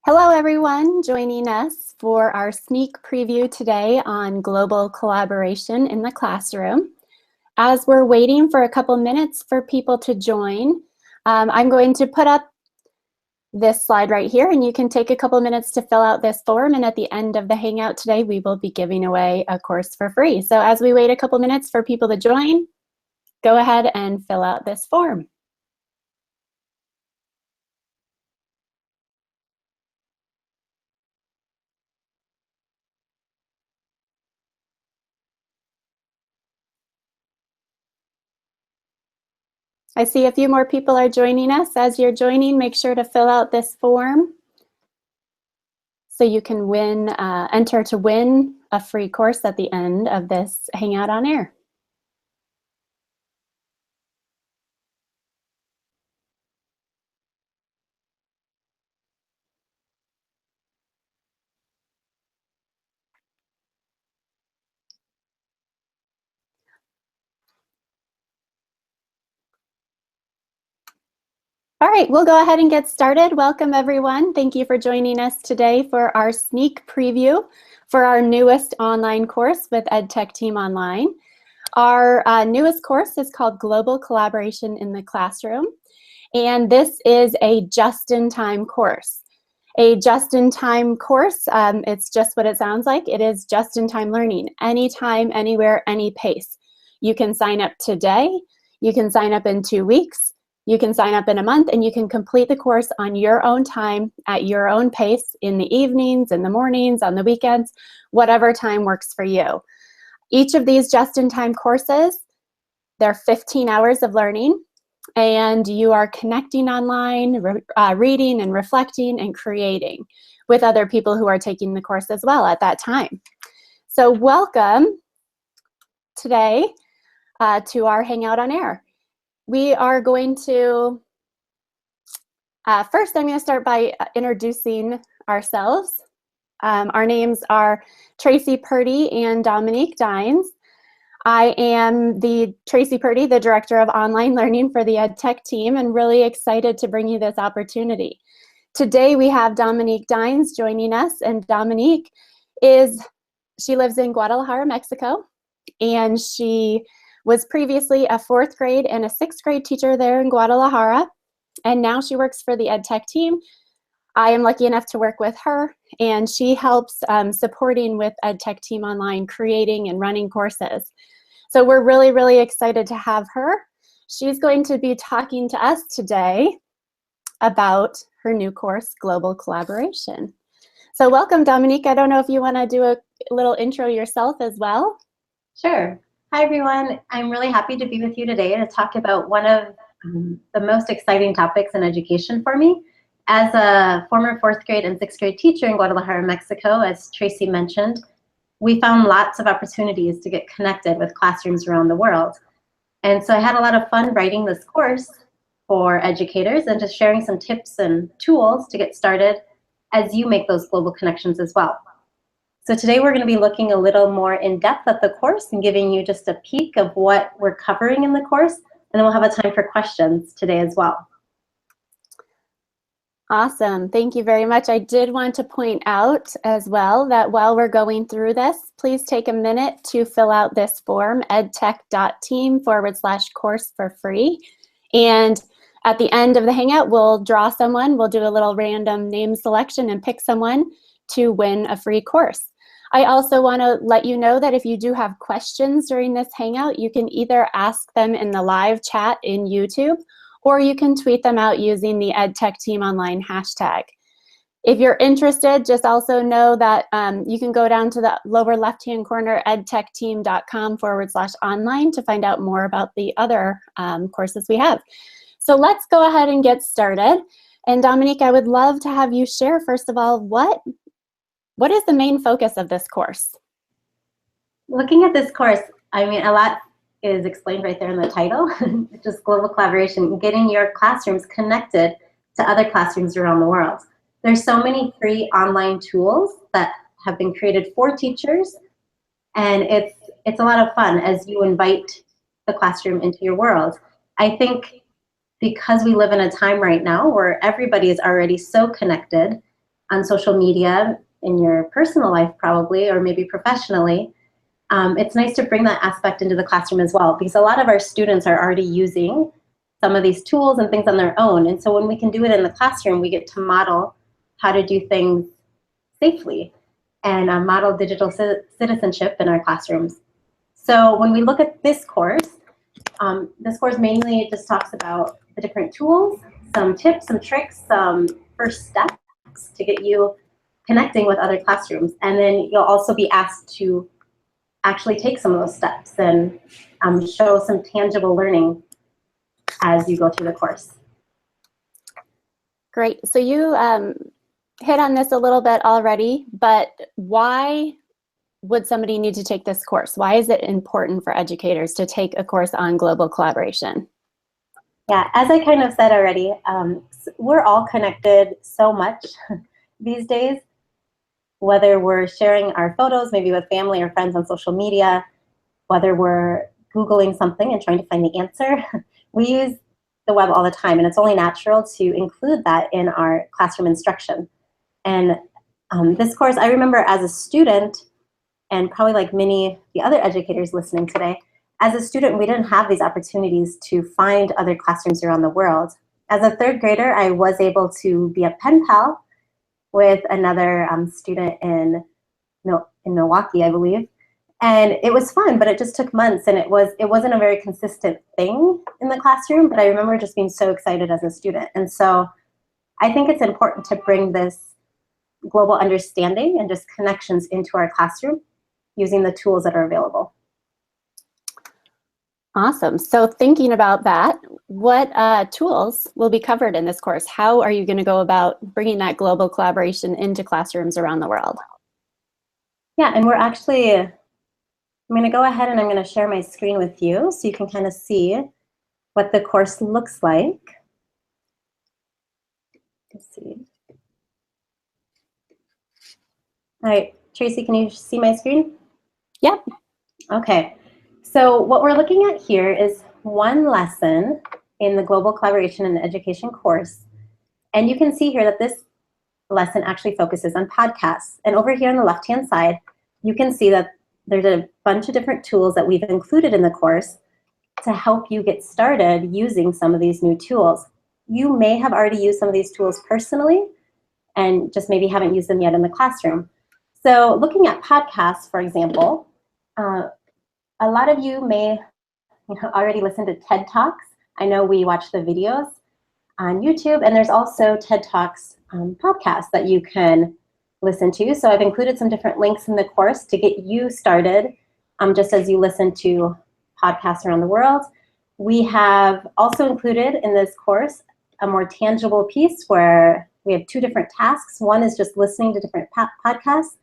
Hello everyone joining us for our sneak preview today on global collaboration in the classroom. As we're waiting for a couple minutes for people to join, I'm going to put up this slide right here, and you can take a couple minutes to fill out this form, and at the end of the Hangout today we will be giving away a course for free. So as we wait a couple minutes for people to join, go ahead and fill out this form. I see a few more people are joining us. As you're joining, make sure to fill out this form so you can enter to win a free course at the end of this Hangout on Air. All right, we'll go ahead and get started. Welcome everyone. Thank you for joining us today for our sneak preview for our newest online course with EdTechTeam Online. Our newest course is called Global Collaboration in the Classroom, and this is a just-in-time course. A just-in-time course, it's just what it sounds like. It is just-in-time learning, anytime, anywhere, any pace. You can sign up today, you can sign up in 2 weeks, you can sign up in a month, and you can complete the course on your own time, at your own pace, in the evenings, in the mornings, on the weekends, whatever time works for you. Each of these just-in-time courses, they're 15 hours of learning, and you are connecting online, reading and reflecting and creating with other people who are taking the course as well at that time. So welcome today to our Hangout on Air. We are going to, first I'm going to start by introducing ourselves. Our names are Tracy Purdy and Dominique Dines. I am Tracy Purdy, the Director of Online Learning for the EdTech team, and really excited to bring you this opportunity. Today we have Dominique Dines joining us, and Dominique she lives in Guadalajara, Mexico, and she was previously a 4th grade and a 6th grade teacher there in Guadalajara, and now she works for the EdTech team. I am lucky enough to work with her, and she helps supporting with EdTech Team Online, creating and running courses. So we're really, really excited to have her. She's going to be talking to us today about her new course, Global Collaboration. So welcome, Dominique. I don't know if you want to do a little intro yourself as well. Sure. Hi, everyone. I'm really happy to be with you today to talk about one of the most exciting topics in education for me. As a former 4th grade and 6th grade teacher in Guadalajara, Mexico, as Tracy mentioned, we found lots of opportunities to get connected with classrooms around the world. And so I had a lot of fun writing this course for educators and just sharing some tips and tools to get started as you make those global connections as well. So today we're going to be looking a little more in depth at the course and giving you just a peek of what we're covering in the course, and then we'll have a time for questions today as well. Awesome. Thank you very much. I did want to point out as well that while we're going through this, please take a minute to fill out this form, edtech.team/course for free. And at the end of the Hangout, we'll draw someone. We'll do a little random name selection and pick someone to win a free course. I also want to let you know that if you do have questions during this Hangout, you can either ask them in the live chat in YouTube, or you can tweet them out using the EdTech Team Online hashtag. If you're interested, just also know that you can go down to the lower left-hand corner, edtechteam.com/online, to find out more about the other courses we have. So let's go ahead and get started. And Dominique, I would love to have you share, first of all, what is the main focus of this course? Looking at this course, I mean, a lot is explained right there in the title, just global collaboration, getting your classrooms connected to other classrooms around the world. There's so many free online tools that have been created for teachers, and it's a lot of fun as you invite the classroom into your world. I think because we live in a time right now where everybody is already so connected, on social media, in your personal life probably, or maybe professionally, it's nice to bring that aspect into the classroom as well, because a lot of our students are already using some of these tools and things on their own. And so when we can do it in the classroom, we get to model how to do things safely and model digital citizenship in our classrooms. So when we look at this course mainly just talks about the different tools, some tips, some tricks, some first steps to get you connecting with other classrooms. And then you'll also be asked to actually take some of those steps and show some tangible learning as you go through the course. Great. So you hit on this a little bit already, but why would somebody need to take this course? Why is it important for educators to take a course on global collaboration? Yeah, as I kind of said already, we're all connected so much these days, whether we're sharing our photos maybe with family or friends on social media, whether we're Googling something and trying to find the answer. We use the web all the time, and it's only natural to include that in our classroom instruction. And this course, I remember as a student, and probably like many of the other educators listening today, as a student, we didn't have these opportunities to find other classrooms around the world. As a third grader, I was able to be a pen pal with another student in Milwaukee, I believe. And it was fun, but it just took months, and it wasn't a very consistent thing in the classroom, but I remember just being so excited as a student. And so I think it's important to bring this global understanding and just connections into our classroom using the tools that are available. Awesome. So thinking about that, what tools will be covered in this course? How are you going to go about bringing that global collaboration into classrooms around the world? Yeah, and I'm going to go ahead and I'm going to share my screen with you so you can kind of see what the course looks like. Let's see. All right, Tracy, can you see my screen? Yep. Okay, so what we're looking at here is one lesson in the Global Collaboration in Education course. And you can see here that this lesson actually focuses on podcasts. And over here on the left-hand side, you can see that there's a bunch of different tools that we've included in the course to help you get started using some of these new tools. You may have already used some of these tools personally and just maybe haven't used them yet in the classroom. So looking at podcasts, for example, a lot of you may already listen to TED Talks. I know we watch the videos on YouTube, and there's also TED Talks podcasts that you can listen to. So I've included some different links in the course to get you started just as you listen to podcasts around the world. We have also included in this course a more tangible piece where we have two different tasks. One is just listening to different podcasts.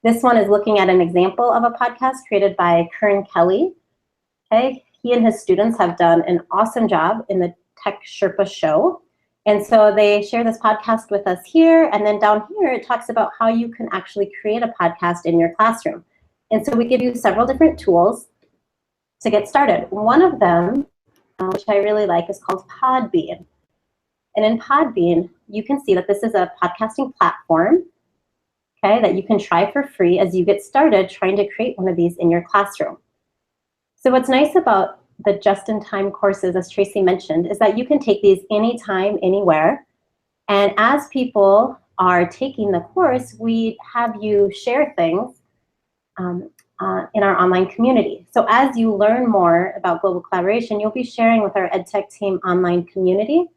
This one is looking at an example of a podcast created by Kern Kelly. Okay, he and his students have done an awesome job in the Tech Sherpa show. And so they share this podcast with us here, and then down here it talks about how you can actually create a podcast in your classroom. And so we give you several different tools to get started. One of them, which I really like, is called Podbean. And in Podbean, you can see that this is a podcasting platform, okay, that you can try for free as you get started trying to create one of these in your classroom. So what's nice about the just-in-time courses, as Tracy mentioned, is that you can take these anytime, anywhere. And as people are taking the course, we have you share things in our online community. So as you learn more about global collaboration, you'll be sharing with our EdTechTeam online community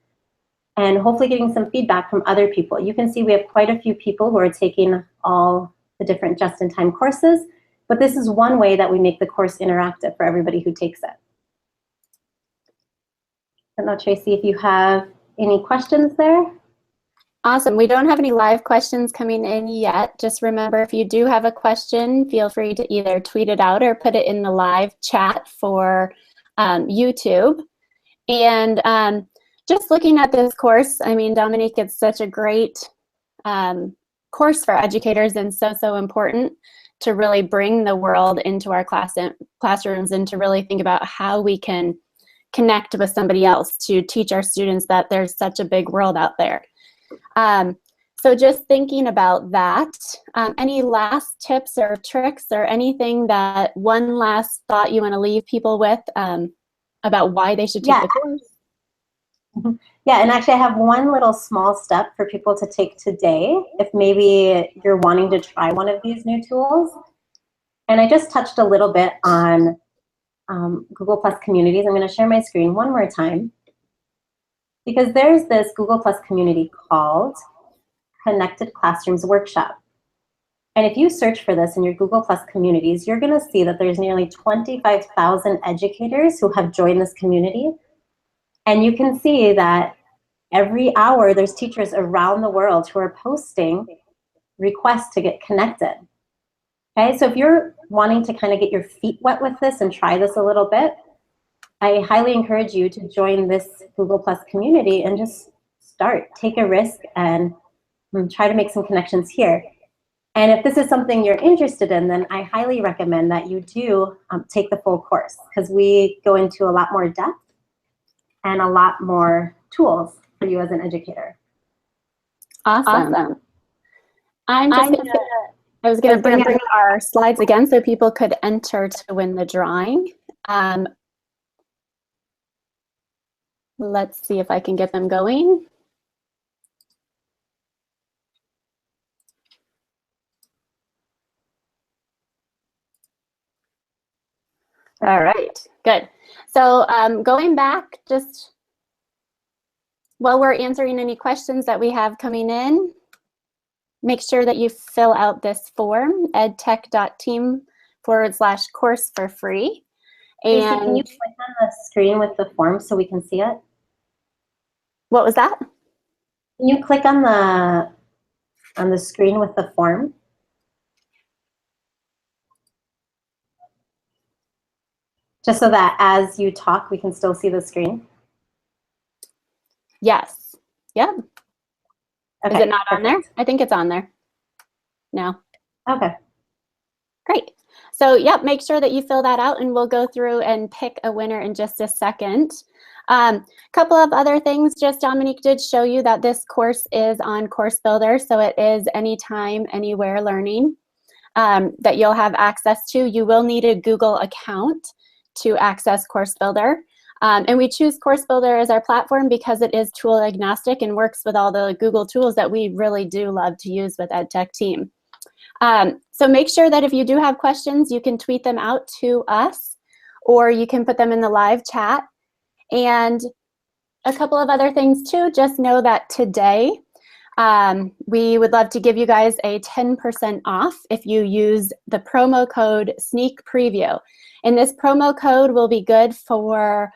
and hopefully getting some feedback from other people. You can see we have quite a few people who are taking all the different just-in-time courses, but this is one way that we make the course interactive for everybody who takes it. I don't know, Tracy, if you have any questions there? Awesome. We don't have any live questions coming in yet. Just remember, if you do have a question, feel free to either tweet it out or put it in the live chat for YouTube. And just looking at this course, I mean, Dominique, it's such a great course for educators and so important to really bring the world into our classrooms and to really think about how we can connect with somebody else to teach our students that there's such a big world out there. So just thinking about that, any last tips or tricks or anything that one last thought you want to leave people with about why they should take the course? Yeah, and actually I have one little small step for people to take today if maybe you're wanting to try one of these new tools. And I just touched a little bit on Google Plus communities. I'm going to share my screen one more time because there's this Google Plus community called Connected Classrooms Workshop. And if you search for this in your Google Plus communities, you're going to see that there's nearly 25,000 educators who have joined this community. And you can see that every hour there's teachers around the world who are posting requests to get connected. Okay, so if you're wanting to kind of get your feet wet with this and try this a little bit, I highly encourage you to join this Google Plus community and just start, take a risk and try to make some connections here. And if this is something you're interested in, then I highly recommend that you do take the full course because we go into a lot more depth and a lot more tools for you as an educator. Awesome. I was going to bring up our slides again so people could enter to win the drawing. Let's see if I can get them going. All right, good. So going back, just while we're answering any questions that we have coming in, make sure that you fill out this form, edtech.team/course for free. And Tracy, can you click on the screen with the form so we can see it? What was that? Can you click on the screen with the form? Just so that as you talk, we can still see the screen. Yes. Yep. Okay, is it not on there? I think it's on there. No. Okay. Great. So, yep, make sure that you fill that out and we'll go through and pick a winner in just a second. Couple of other things, just Dominique did show you that this course is on Course Builder, so it is anytime, anywhere learning that you'll have access to. You will need a Google account to access Course Builder. And we choose Course Builder as our platform because it is tool agnostic and works with all the Google tools that we really do love to use with EdTechTeam. So make sure that if you do have questions, you can tweet them out to us or you can put them in the live chat. And a couple of other things too, just know that today we would love to give you guys a 10% off if you use the promo code Sneak Preview. And this promo code will be good for,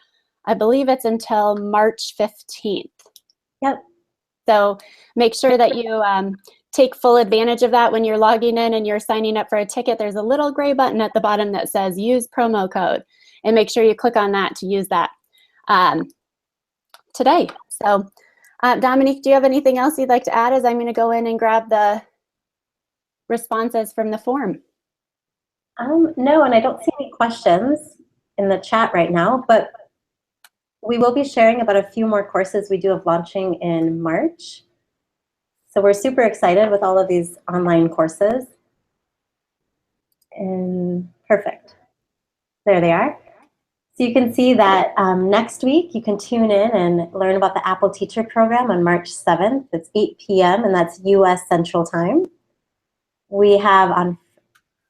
I believe it's until March 15th. Yep. So make sure that you take full advantage of that when you're logging in and you're signing up for a ticket. There's a little gray button at the bottom that says use promo code, and make sure you click on that to use that today. So Dominique, do you have anything else you'd like to add as I'm going to go in and grab the responses from the form? No, and I don't see any questions in the chat right now, but we will be sharing about a few more courses we do have launching in March. So we're super excited with all of these online courses. And perfect. There they are. So you can see that next week you can tune in and learn about the Apple Teacher Program on March 7th. It's 8 p.m. and that's US Central Time. We have on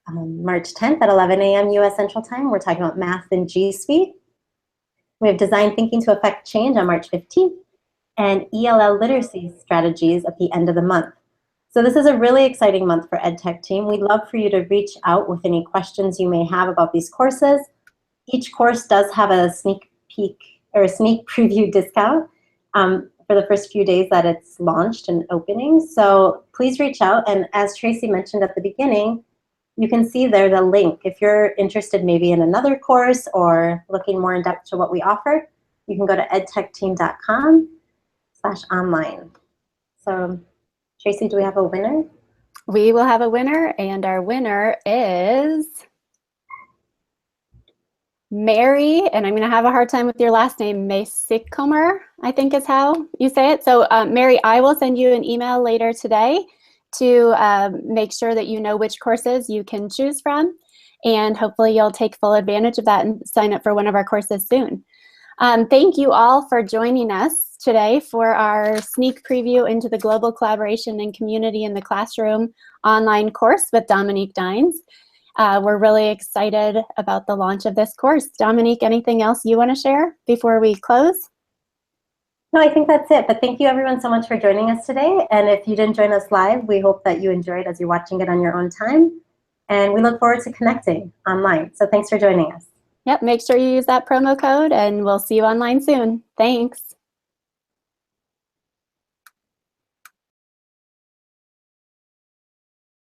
March 10th at 11 a.m. US Central Time, we're talking about math in G Suite. We have Design Thinking to Affect Change on March 15th and ELL literacy strategies at the end of the month. So this is a really exciting month for EdTechTeam. We'd love for you to reach out with any questions you may have about these courses. Each course does have a sneak peek or a sneak preview discount for the first few days that it's launched and opening. So please reach out. And as Tracy mentioned at the beginning, you can see there the link. If you're interested maybe in another course or looking more in depth to what we offer, you can go to edtechteam.com/online. So Tracy, do we have a winner? We will have a winner, and our winner is Mary, and I'm going to have a hard time with your last name, Maysicomer, I think is how you say it. So Mary, I will send you an email later today to make sure that you know which courses you can choose from. And hopefully you'll take full advantage of that and sign up for one of our courses soon. Thank you all for joining us today for our sneak preview into the Global Collaboration and Community in the Classroom online course with Dominique Dines. We're really excited about the launch of this course. Dominique, anything else you want to share before we close? No, I think that's it. But thank you everyone so much for joining us today. And if you didn't join us live, we hope that you enjoyed as you're watching it on your own time. And we look forward to connecting online. So thanks for joining us. Yep, make sure you use that promo code and we'll see you online soon. Thanks.